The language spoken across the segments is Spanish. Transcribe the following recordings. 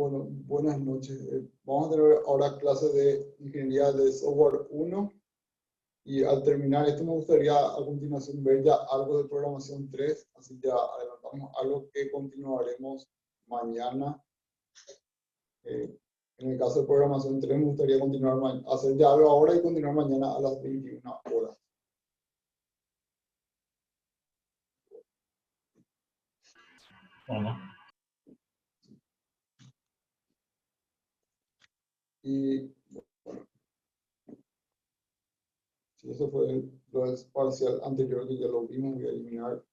Bueno, buenas noches. Vamos a tener ahora clases de Ingeniería de Software 1 y al terminar esto me gustaría a continuación ver ya algo de Programación 3, así ya adelantamos algo que continuaremos mañana. En el caso de Programación 3 me gustaría continuar hacer ya algo ahora y continuar mañana a las 21 horas. Bueno. Y bueno, si eso fue lo del parcial anterior que ya lo vimos, voy a eliminar.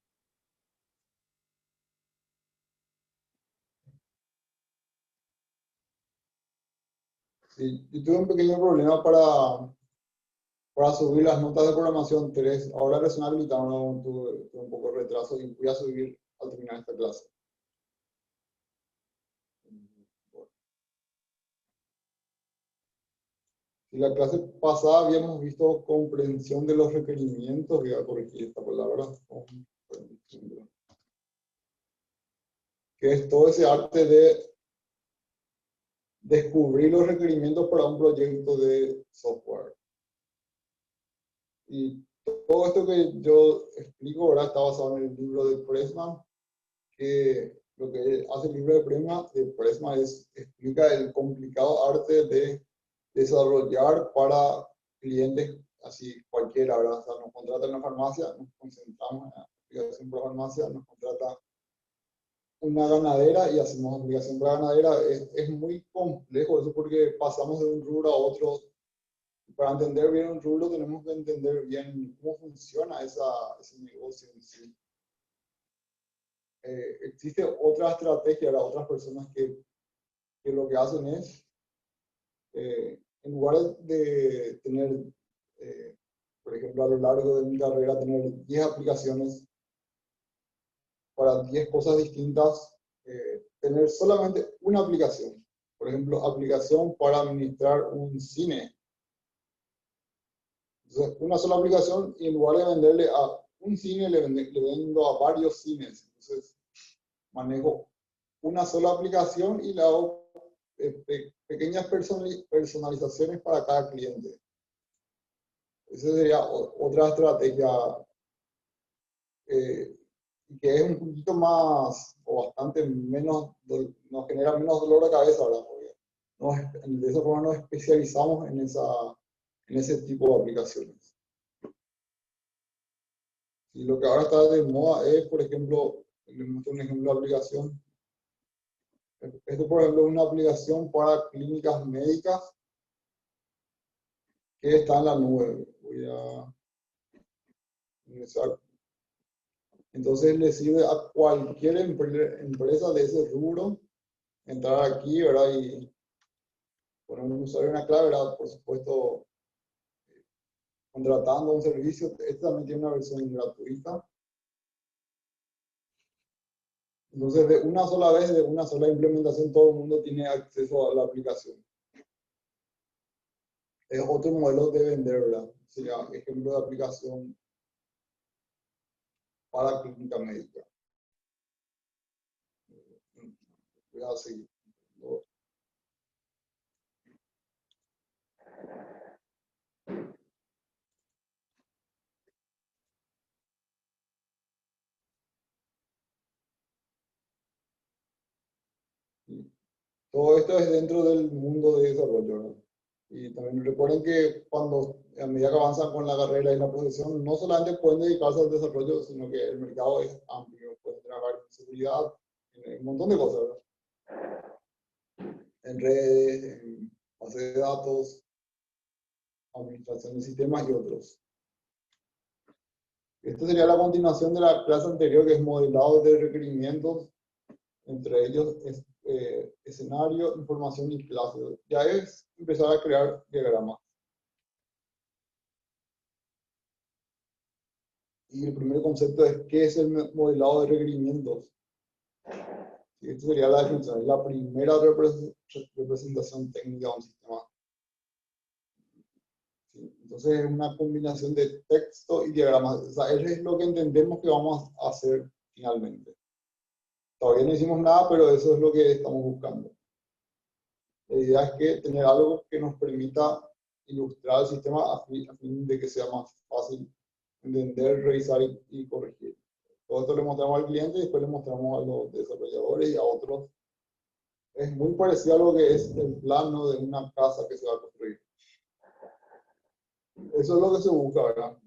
Sí, yo tuve un pequeño problema para subir las notas de programación 3. Ahora recién habilitaron, tuve un poco de retraso y voy a subir al terminar esta clase. Bueno. En la clase pasada habíamos visto comprensión de los requerimientos, voy a corregir esta palabra, que es todo ese arte de descubrir los requerimientos para un proyecto de software. Y todo esto que yo explico ahora está basado en el libro de Pressman, que lo que hace el libro de Pressman es explica el complicado arte de desarrollar para clientes así cualquiera, ¿verdad? O sea, nos contrata en la farmacia, nos concentramos en la aplicación para farmacia, nos contrata una ganadera y hacemos aplicación para ganadera. Es muy complejo eso porque pasamos de un rubro a otro. Para entender bien un rubro tenemos que entender bien cómo funciona ese negocio en sí. Existe otra estrategia, otras personas que lo que hacen es, en lugar de tener, por ejemplo, a lo largo de mi carrera, tener 10 aplicaciones para 10 cosas distintas, tener solamente una aplicación. Por ejemplo, aplicación para administrar un cine. Entonces, una sola aplicación y en lugar de venderle a un cine, le vendo a varios cines. Entonces, manejo una sola aplicación y le hago pequeñas personalizaciones para cada cliente. Esa sería otra estrategia que es un poquito más o bastante menos, nos genera menos dolor de cabeza, ¿verdad? Porque de esa forma nos especializamos en ese tipo de aplicaciones. Y lo que ahora está de moda es, por ejemplo, les muestro un ejemplo de aplicación. Esto, por ejemplo, es una aplicación para clínicas médicas que está en la nube. Voy a ingresar. Entonces le sirve a cualquier empresa de ese rubro entrar aquí, ¿verdad? Y poner un usuario y una clave, ¿verdad? Por supuesto, contratando un servicio. Este también tiene una versión gratuita. Entonces, de una sola vez, de una sola implementación, todo el mundo tiene acceso a la aplicación. Es otro modelo de vender, ¿verdad? Sería ejemplo de aplicación para clínica médica. Voy a seguir. Todo esto es dentro del mundo de desarrollo, ¿no? Y también recuerden que a medida que avanzan con la carrera y la profesión, no solamente pueden dedicarse al desarrollo, sino que el mercado es amplio. Pueden trabajar en seguridad, en un montón de cosas, ¿verdad? En redes, en base de datos, administración de sistemas y otros. Esto sería la continuación de la clase anterior, que es modelado de requerimientos, entre ellos escenario, información y clase. Ya es empezar a crear diagramas. Y el primer concepto es qué es el modelado de requerimientos. Y esta sería la definición, la primera representación técnica de un sistema. ¿Sí? Entonces es una combinación de texto y diagramas. O sea, eso es lo que entendemos que vamos a hacer finalmente. Todavía no hicimos nada, pero eso es lo que estamos buscando. La idea es que tener algo que nos permita ilustrar el sistema a fin de que sea más fácil entender, revisar y corregir. Todo esto le mostramos al cliente y después le mostramos a los desarrolladores y a otros. Es muy parecido a lo que es el plano de una casa que se va a construir. Eso es lo que se busca, ¿verdad?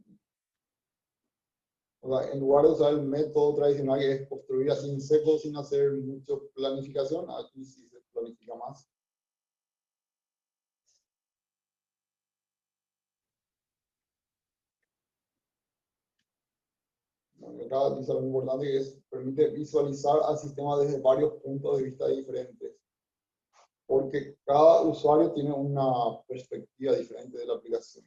O sea, en lugar de usar el método tradicional que es construir así en seco sin hacer mucha planificación, aquí sí se planifica más. Bueno, acá dice algo importante que es permite visualizar al sistema desde varios puntos de vista diferentes, porque cada usuario tiene una perspectiva diferente de la aplicación.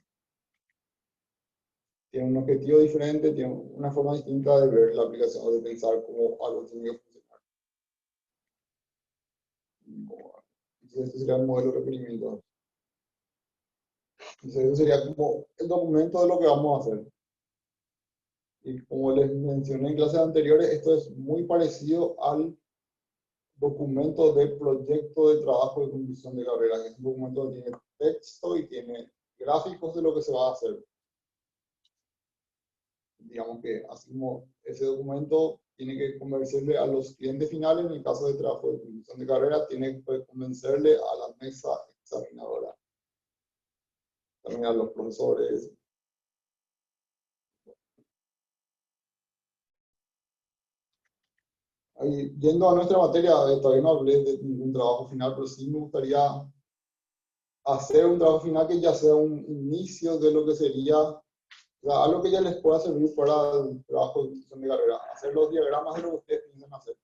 Tiene un objetivo diferente, tiene una forma distinta de ver la aplicación o de pensar cómo algo tiene que funcionar. Entonces, este sería el modelo de requerimientos. Entonces, eso sería como el documento de lo que vamos a hacer. Y como les mencioné en clases anteriores, esto es muy parecido al documento de proyecto de trabajo de conclusión de carrera, que es un documento que tiene texto y tiene gráficos de lo que se va a hacer. Digamos que así como ese documento tiene que convencerle a los clientes finales, en el caso de trabajo de conclusión de carrera, tiene que convencerle a la mesa examinadora, también a los profesores. Ahí, yendo a nuestra materia, todavía no hablé de ningún trabajo final, pero sí me gustaría hacer un trabajo final que ya sea un inicio de lo que sería, o sea, algo que ya les pueda servir para el trabajo de conclusión de carrera, hacer los diagramas de lo que ustedes piensan hacer.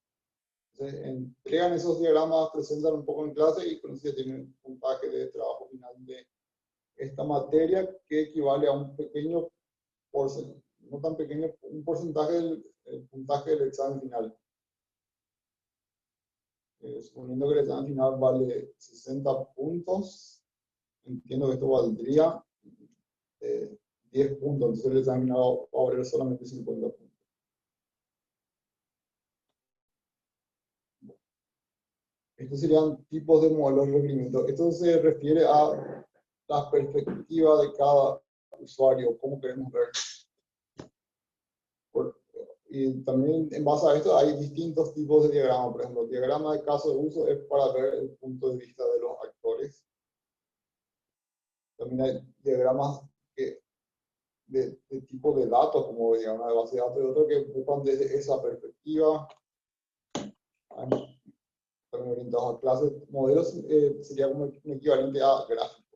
Entonces, entregan esos diagramas, presentan un poco en clase y con eso ya tienen un puntaje de trabajo final de esta materia que equivale a un pequeño porcentaje, no tan pequeño, un porcentaje del puntaje del examen final. Suponiendo que el examen final vale 60 puntos, entiendo que esto valdría 10 puntos, entonces el examen final va a valer solamente 50 puntos. Estos serían tipos de modelos de requerimiento. Esto se refiere a la perspectiva de cada usuario, cómo queremos ver. Y también en base a esto hay distintos tipos de diagramas. Por ejemplo, el diagrama de caso de uso es para ver el punto de vista de los actores. También hay diagramas de tipo de datos, como diagrama de base de datos, y otros que buscan desde esa perspectiva. También orientados a clases. Modelos sería como un equivalente a gráficos.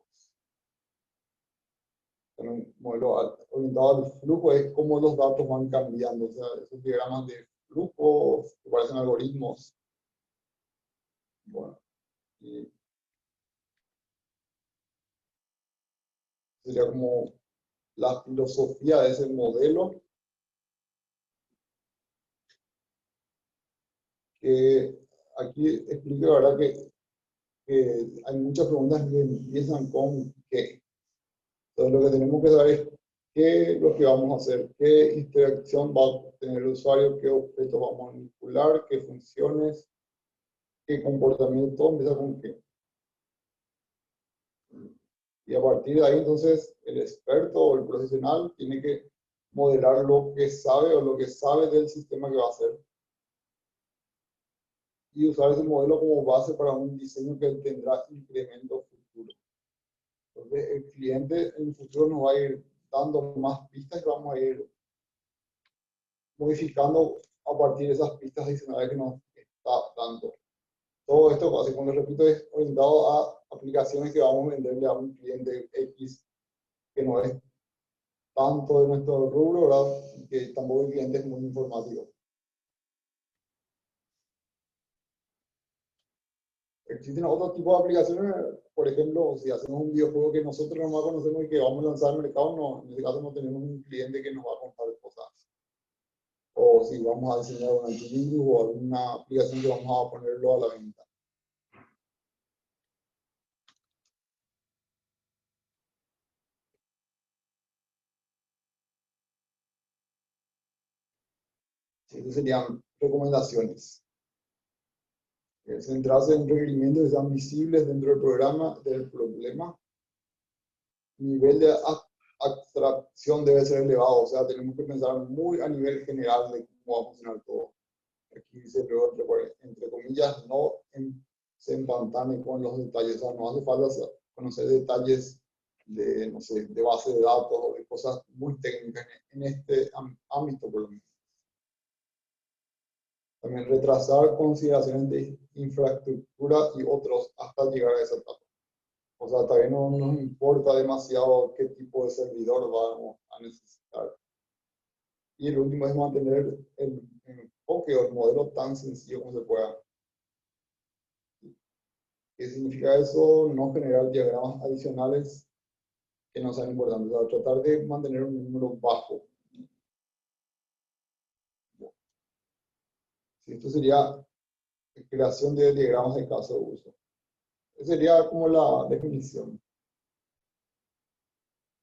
También modelo orientado al flujo es cómo los datos van cambiando. O sea, esos diagramas de flujo que parecen algoritmos. Bueno, y sería como la filosofía de ese modelo, que aquí explico, la verdad que hay muchas preguntas que empiezan con qué. Entonces lo que tenemos que saber es qué es lo que vamos a hacer, qué interacción va a tener el usuario, qué objetos vamos a manipular, qué funciones, qué comportamiento, empieza con qué. Y a partir de ahí, entonces, el experto o el profesional tiene que modelar lo que sabe o lo que sabe del sistema que va a hacer y usar ese modelo como base para un diseño que tendrá incremento futuro. Entonces, el cliente en el futuro nos va a ir dando más pistas y vamos a ir modificando a partir de esas pistas adicionales que nos está dando. Todo esto, así como les repito, es orientado a aplicaciones que vamos a venderle a un cliente X que no es tanto de nuestro rubro, ¿verdad? Que tampoco el cliente es muy informático. Existen otros tipos de aplicaciones, por ejemplo, si hacemos un videojuego que nosotros no conocemos y que vamos a lanzar al mercado, no, en este caso no tenemos un cliente que nos va a contar cosas. O si vamos a diseñar un antivirus o alguna aplicación que vamos a ponerlo a la venta. Sí, esas serían recomendaciones. Centrarse en requerimientos que sean visibles dentro del programa, del problema. Nivel de abstracción debe ser elevado, o sea, tenemos que pensar muy a nivel general de cómo va a funcionar todo. Aquí dice luego, entre comillas, no se empantane con los detalles, o sea, no hace falta conocer detalles de, no sé, de base de datos o de cosas muy técnicas en este ámbito, por lo menos. También retrasar consideraciones de infraestructura y otros hasta llegar a esa etapa. O sea, todavía no nos importa demasiado qué tipo de servidor vamos a necesitar. Y el último es mantener el enfoque o el modelo tan sencillo como se pueda. ¿Qué significa eso? No generar diagramas adicionales que no sean importantes. O sea, tratar de mantener un número bajo. Esto sería creación de diagramas de caso de uso. Esa sería como la definición.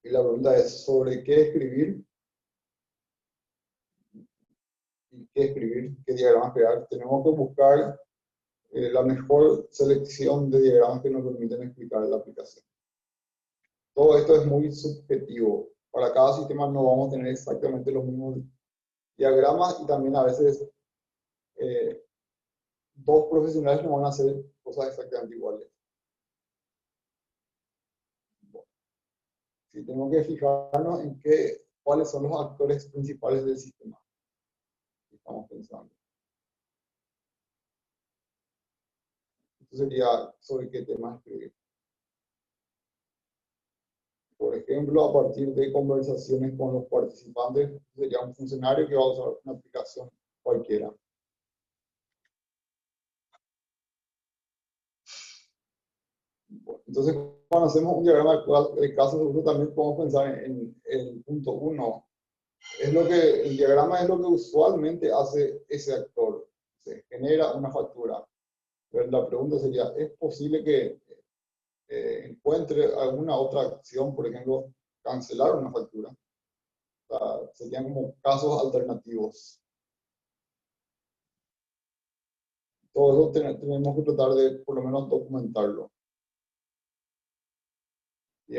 Y la pregunta es sobre qué escribir. Y qué escribir, qué diagramas crear. Tenemos que buscar la mejor selección de diagramas que nos permiten explicar la aplicación. Todo esto es muy subjetivo. Para cada sistema no vamos a tener exactamente los mismos diagramas y también a veces dos profesionales no van a hacer cosas exactamente iguales. Bueno, sí, tenemos que fijarnos en cuáles son los actores principales del sistema que estamos pensando. Esto sería sobre qué tema escribir. Por ejemplo, a partir de conversaciones con los participantes, sería un funcionario que va a usar una aplicación cualquiera. Bueno, entonces, cuando hacemos un diagrama de casos de uso, también podemos pensar en el punto 1. El diagrama es lo que usualmente hace ese actor. Se genera una factura. Pero la pregunta sería, ¿es posible que encuentre alguna otra acción, por ejemplo, cancelar una factura? O sea, serían como casos alternativos. Todo eso tenemos que tratar de, por lo menos, documentarlo. Y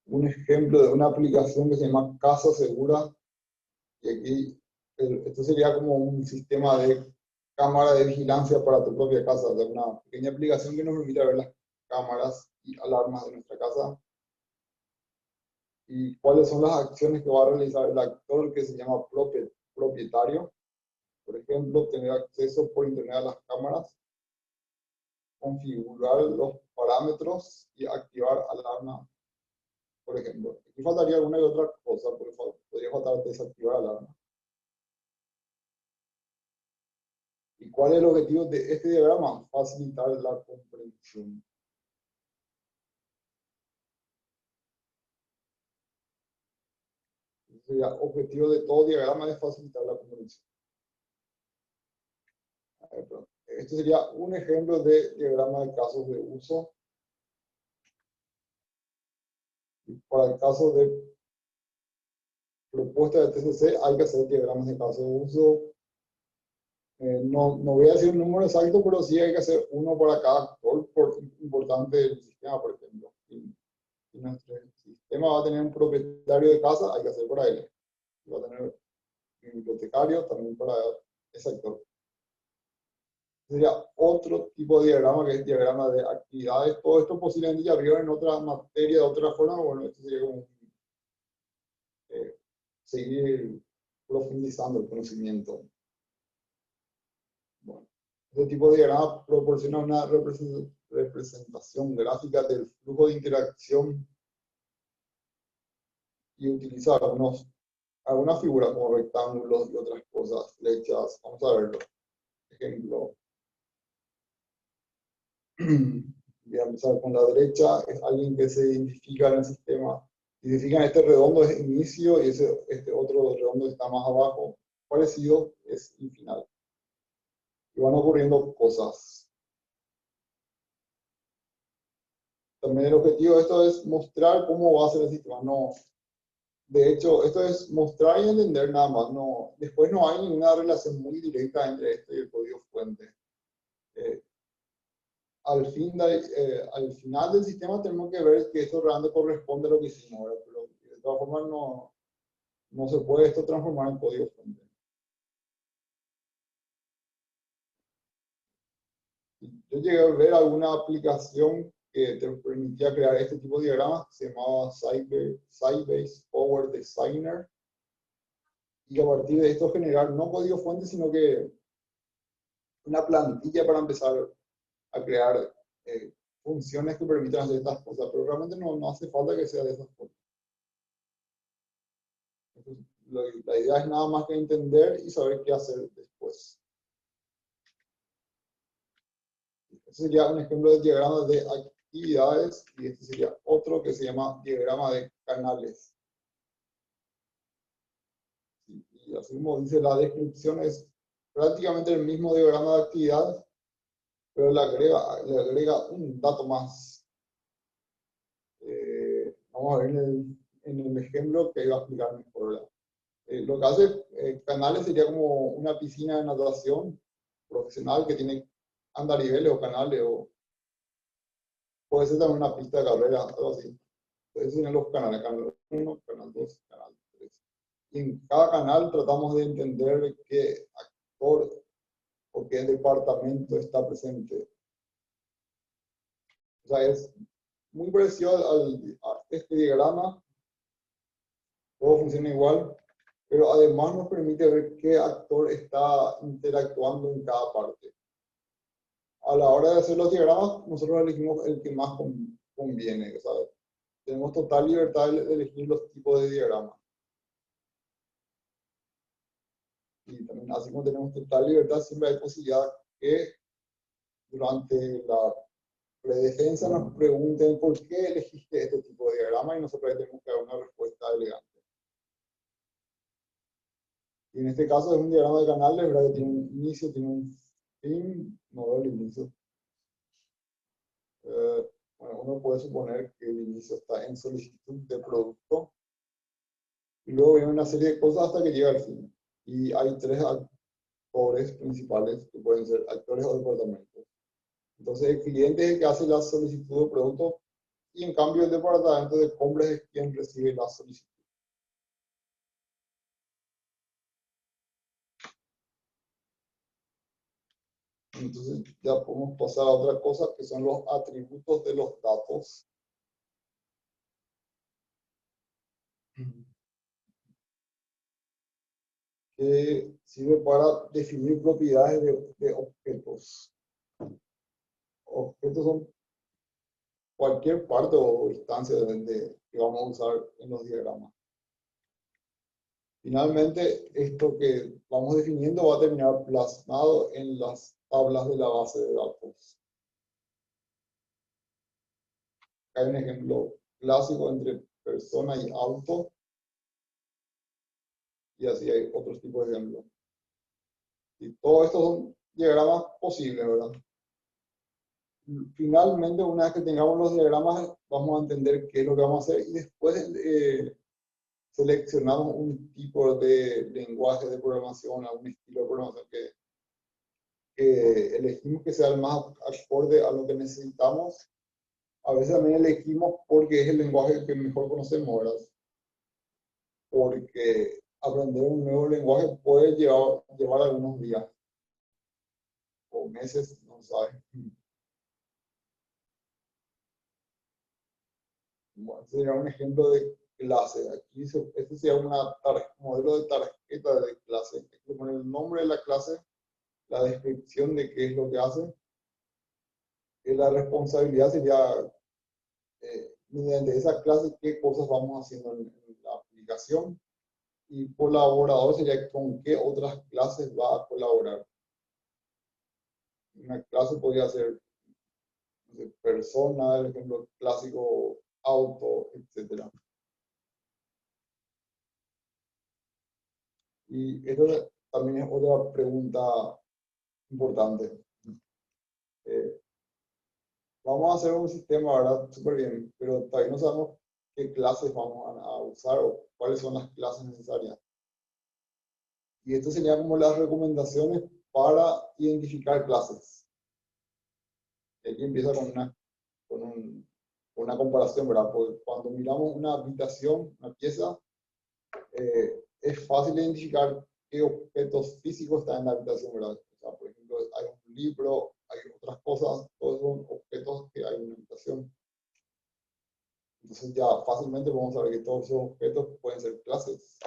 un ejemplo de una aplicación que se llama Casa Segura. Y aquí, esto sería como un sistema de cámara de vigilancia para tu propia casa. O sea, una pequeña aplicación que nos permite ver las cámaras y alarmas de nuestra casa. Y cuáles son las acciones que va a realizar el actor que se llama propietario. Por ejemplo, tener acceso por internet a las cámaras, configurar los parámetros y activar alarma, por ejemplo. Aquí faltaría alguna y otra cosa, porque podría faltar desactivar alarma. ¿Y cuál es el objetivo de este diagrama? Facilitar la comprensión. El objetivo de todo diagrama es facilitar la comprensión. Este sería un ejemplo de diagrama de casos de uso. Y para el caso de propuesta de TCC hay que hacer diagramas de casos de uso. No voy a decir un número exacto, pero sí hay que hacer uno para cada actor importante del sistema, por ejemplo. Si nuestro sistema va a tener un propietario de casa, hay que hacer para él. Va a tener un bibliotecario también para ese actor. Sería otro tipo de diagrama, que es diagrama de actividades. Todo esto posiblemente ya vieron en otra materia de otra forma. Bueno, esto sería como seguir profundizando el conocimiento. Bueno, este tipo de diagrama proporciona una representación gráfica del flujo de interacción y utiliza algunas figuras como rectángulos y otras cosas, flechas. Vamos a verlo. Ejemplo. Voy a empezar con la derecha. Es alguien que se identifica en el sistema. Identifican este redondo es inicio y este otro redondo está más abajo. Parecido es el final. Y van ocurriendo cosas. También el objetivo de esto es mostrar cómo va a ser el sistema. No De hecho, esto es mostrar y entender nada más. No, después no hay ninguna relación muy directa entre esto y el código fuente. Eh, al final del sistema tenemos que ver que esto realmente corresponde a lo que hicimos, ¿verdad? Pero de todas formas no se puede esto transformar en código fuente. Yo llegué a ver alguna aplicación que te permitía crear este tipo de diagramas, que se llamaba Sybase Power Designer, y a partir de esto generar no código fuente, sino que una plantilla para empezar a crear funciones que permitan hacer estas cosas, pero realmente no hace falta que sea de esas cosas. Entonces, la idea es nada más que entender y saber qué hacer después. Este sería un ejemplo de diagrama de actividades y este sería otro que se llama diagrama de canales. Y así como dice la descripción, es prácticamente el mismo diagrama de actividad, pero le agrega un dato más. Vamos a ver en el ejemplo que iba a explicar mejor. Lo que hace canales sería como una piscina de natación profesional que tiene andariveles o canales, o puede ser también una pista de carrera, algo así. Entonces serían los canales, canal 1, canal 2, canal 3. Y en cada canal tratamos de entender qué actor o qué departamento está presente. O sea, es muy parecido a este diagrama, todo funciona igual, pero además nos permite ver qué actor está interactuando en cada parte. A la hora de hacer los diagramas, nosotros elegimos el que más conviene. O sea, tenemos total libertad de elegir los tipos de diagramas. Y también, así como tenemos total libertad, siempre hay posibilidad que durante la predefensa nos pregunten por qué elegiste este tipo de diagrama y nosotros tenemos que dar una respuesta elegante. Y en este caso es un diagrama de canales, ¿verdad? Que tiene un inicio, tiene un fin, no veo el inicio. Bueno, uno puede suponer que el inicio está en solicitud de producto y luego viene una serie de cosas hasta que llega al fin. Y hay tres actores principales que pueden ser actores o departamentos. Entonces el cliente es el que hace la solicitud de producto y en cambio el departamento de compras es quien recibe la solicitud. Entonces ya podemos pasar a otra cosa que son los atributos de los datos. Que sirve para definir propiedades de objetos. Objetos son cualquier parte o instancia que vamos a usar en los diagramas. Finalmente, esto que vamos definiendo va a terminar plasmado en las tablas de la base de datos. Hay un ejemplo clásico entre persona y auto, y así hay otros tipos de ejemplos. Y todo esto son diagramas posibles, ¿verdad? Finalmente, una vez que tengamos los diagramas, vamos a entender qué es lo que vamos a hacer y después seleccionamos un tipo de lenguaje de programación, algún estilo de programación que elegimos que sea el más acorde a lo que necesitamos. A veces también elegimos porque es el lenguaje que mejor conocemos, ¿verdad? Porque aprender un nuevo lenguaje puede llevar algunos días o meses, no sabe. Bueno, este sería un ejemplo de clase. Aquí este sería un modelo de tarjeta de clase. Hay que poner el nombre de la clase, la descripción de qué es lo que hace. Y la responsabilidad sería, mediante esa clase, qué cosas vamos haciendo en la aplicación. Y colaborador sería con qué otras clases va a colaborar. Una clase podría ser persona, el ejemplo clásico, auto, etc. Y esto también es otra pregunta importante. Vamos a hacer un sistema, ¿verdad? Súper bien, pero todavía no sabemos qué clases vamos a usar o cuáles son las clases necesarias. Y esto sería como las recomendaciones para identificar clases. Aquí empieza con una comparación, ¿verdad? Porque cuando miramos una habitación, una pieza, es fácil identificar qué objetos físicos están en la habitación, ¿verdad? O sea, por ejemplo, hay un libro, hay otras cosas, todos son objetos que hay en una habitación. Entonces ya fácilmente podemos saber que todos esos objetos pueden ser clases.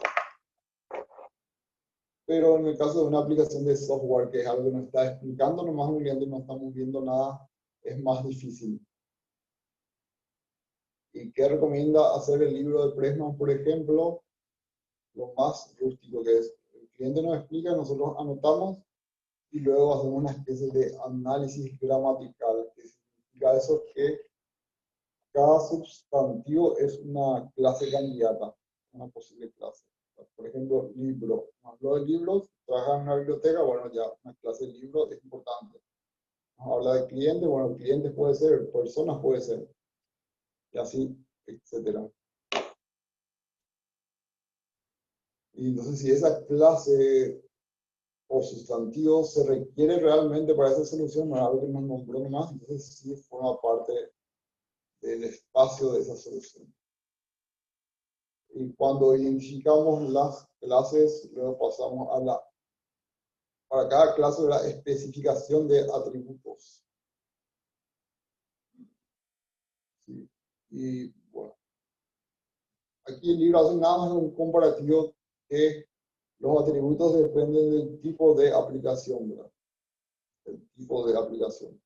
Pero en el caso de una aplicación de software, que es algo que nos está explicando nomás un cliente y no estamos viendo nada, es más difícil. ¿Y qué recomienda hacer el libro de Pressman, por ejemplo? Lo más rústico que es. El cliente nos explica, nosotros anotamos y luego hacemos una especie de análisis gramatical, que significa eso que cada sustantivo es una clase candidata, una posible clase. Por ejemplo, libro. Nos hablo de libros, trabaja en una biblioteca, bueno, ya una clase de libro es importante. Nos habla de clientes, bueno, clientes puede ser, personas puede ser, y así, etcétera. Y entonces, si esa clase o sustantivo se requiere realmente para esa solución, no es algo que nos nombró nomás, entonces sí forma parte del espacio de esa solución. Y cuando identificamos las clases, luego pasamos a para cada clase, la especificación de atributos. ¿Sí? Y bueno, aquí el libro hace nada más un comparativo que los atributos dependen del tipo de aplicación, ¿verdad? El tipo de aplicación.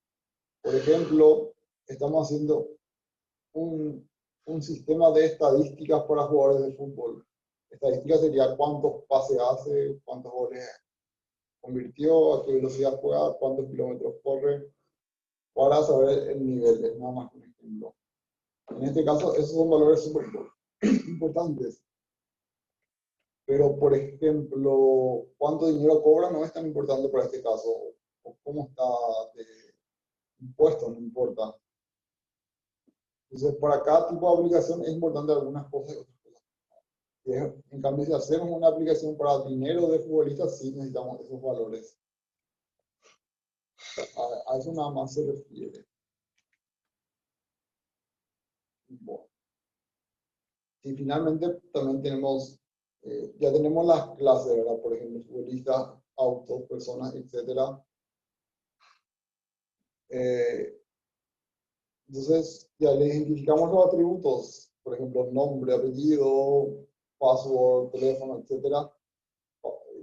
Por ejemplo, estamos haciendo un sistema de estadísticas para jugadores de fútbol. Estadística sería cuántos pases hace, cuántos goles convirtió, a qué velocidad juega, cuántos kilómetros corre, para saber el nivel, es nada más un ejemplo. En este caso, esos son valores súper importantes. Pero, por ejemplo, cuánto dinero cobra no es tan importante para este caso. O cómo está de impuesto, no importa. Entonces, para cada tipo de aplicación es importante algunas cosas y otras cosas. En cambio, si hacemos una aplicación para dinero de futbolistas, sí necesitamos esos valores. A eso nada más se refiere. Bueno. Y finalmente también tenemos, ya tenemos las clases, ¿verdad? Por ejemplo, futbolistas, autos, personas, etc. Entonces, ya le identificamos los atributos, por ejemplo, nombre, apellido, password, teléfono, etc.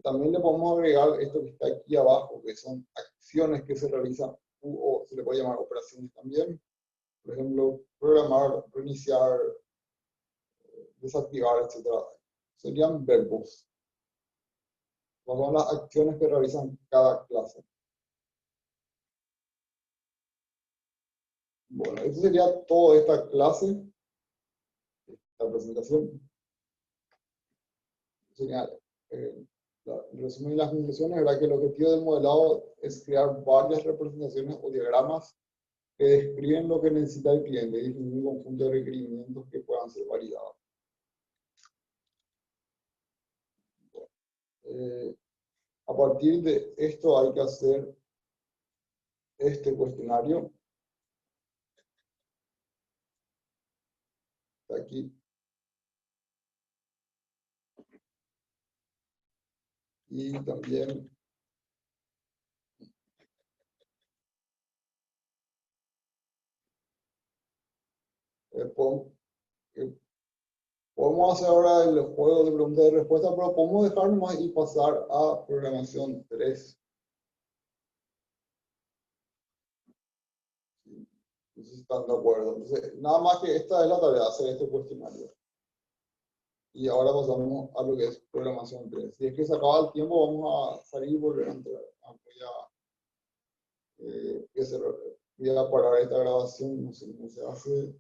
También le podemos agregar esto que está aquí abajo, que son acciones que se realizan, o se le puede llamar operaciones también. Por ejemplo, programar, reiniciar, desactivar, etc. Serían verbos. Son las acciones que realizan cada clase. Bueno, eso sería toda esta clase, la presentación. Sería, el resumen y las conclusiones era que el objetivo del modelado es crear varias representaciones o diagramas que describen lo que necesita el cliente y un conjunto de requerimientos que puedan ser validados. A partir de esto hay que hacer este cuestionario. Está aquí. Y también podemos hacer ahora el juego de preguntas y respuestas, pero podemos dejar nomás y pasar a programación 3. Entonces, ¿están de acuerdo? Entonces, nada más que esta es la tarea, hacer este cuestionario. Y ahora pasamos a lo que es programación 3. Si es que se acaba el tiempo, vamos a salir y volver a entrar. Voy a parar esta grabación, no sé cómo se hace.